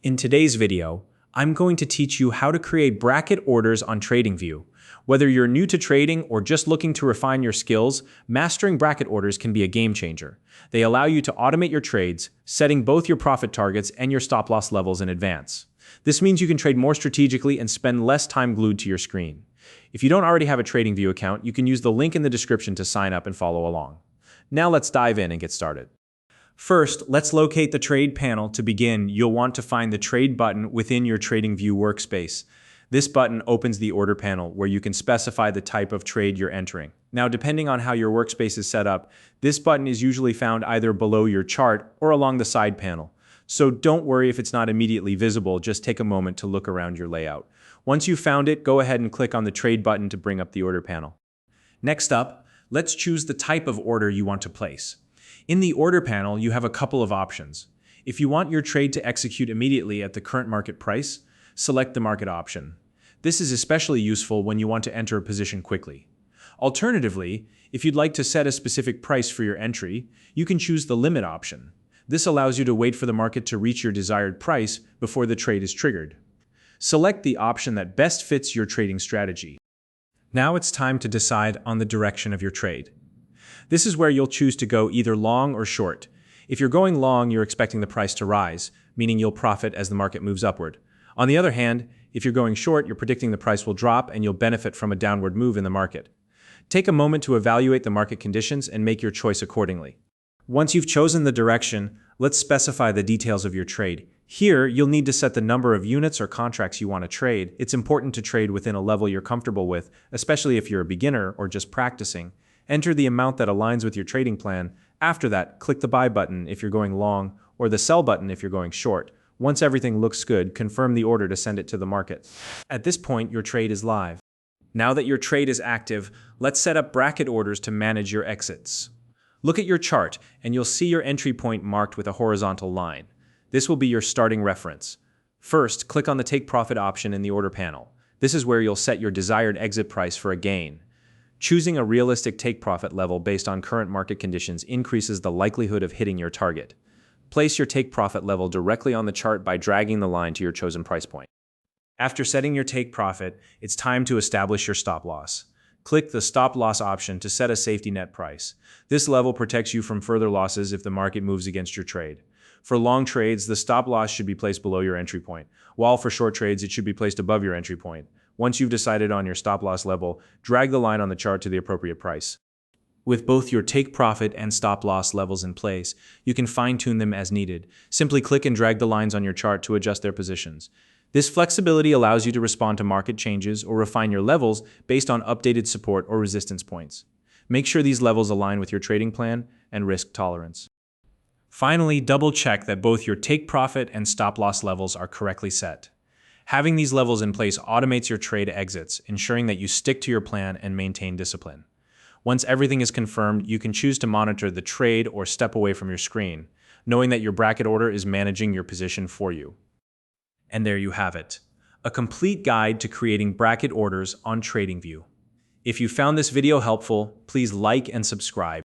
In today's video, I'm going to teach you how to create bracket orders on Tradingview. Whether you're new to trading or just looking to refine your skills, mastering bracket orders can be a game changer. They allow you to automate your trades, setting both your profit targets and your stop-loss levels in advance. This means you can trade more strategically and spend less time glued to your screen. If you don't already have a Tradingview account, you can use the link in the description to sign up and follow along. Now let's dive in and get started. First, let's locate the Trade panel. To begin, you'll want to find the Trade button within your Tradingview workspace. This button opens the Order panel, where you can specify the type of trade you're entering. Now, depending on how your workspace is set up, this button is usually found either below your chart or along the side panel. So don't worry if it's not immediately visible, just take a moment to look around your layout. Once you've found it, go ahead and click on the Trade button to bring up the Order panel. Next up, let's choose the type of order you want to place. In the Order panel, you have a couple of options. If you want your trade to execute immediately at the current market price, select the Market option. This is especially useful when you want to enter a position quickly. Alternatively, if you'd like to set a specific price for your entry, you can choose the Limit option. This allows you to wait for the market to reach your desired price before the trade is triggered. Select the option that best fits your trading strategy. Now it's time to decide on the direction of your trade. This is where you'll choose to go either long or short. If you're going long, you're expecting the price to rise, meaning you'll profit as the market moves upward. On the other hand, if you're going short, you're predicting the price will drop and you'll benefit from a downward move in the market. Take a moment to evaluate the market conditions and make your choice accordingly. Once you've chosen the direction, let's specify the details of your trade. Here, you'll need to set the number of units or contracts you want to trade. It's important to trade within a level you're comfortable with, especially if you're a beginner or just practicing. Enter the amount that aligns with your trading plan. After that, click the Buy button if you're going long or the Sell button if you're going short. Once everything looks good, confirm the order to send it to the market. At this point, your trade is live. Now that your trade is active, let's set up bracket orders to manage your exits. Look at your chart, and you'll see your entry point marked with a horizontal line. This will be your starting reference. First, click on the Take Profit option in the Order panel. This is where you'll set your desired exit price for a gain. Choosing a realistic take profit level based on current market conditions increases the likelihood of hitting your target. Place your take profit level directly on the chart by dragging the line to your chosen price point. After setting your take profit, it's time to establish your stop loss. Click the Stop Loss option to set a safety net price. This level protects you from further losses if the market moves against your trade. For long trades, the stop loss should be placed below your entry point, while for short trades, it should be placed above your entry point. Once you've decided on your stop loss level, drag the line on the chart to the appropriate price. With both your take profit and stop loss levels in place, you can fine-tune them as needed. Simply click and drag the lines on your chart to adjust their positions. This flexibility allows you to respond to market changes or refine your levels based on updated support or resistance points. Make sure these levels align with your trading plan and risk tolerance. Finally, double-check that both your take profit and stop loss levels are correctly set. Having these levels in place automates your trade exits, ensuring that you stick to your plan and maintain discipline. Once everything is confirmed, you can choose to monitor the trade or step away from your screen, knowing that your bracket order is managing your position for you. And there you have it, a complete guide to creating bracket orders on Tradingview. If you found this video helpful, please like and subscribe.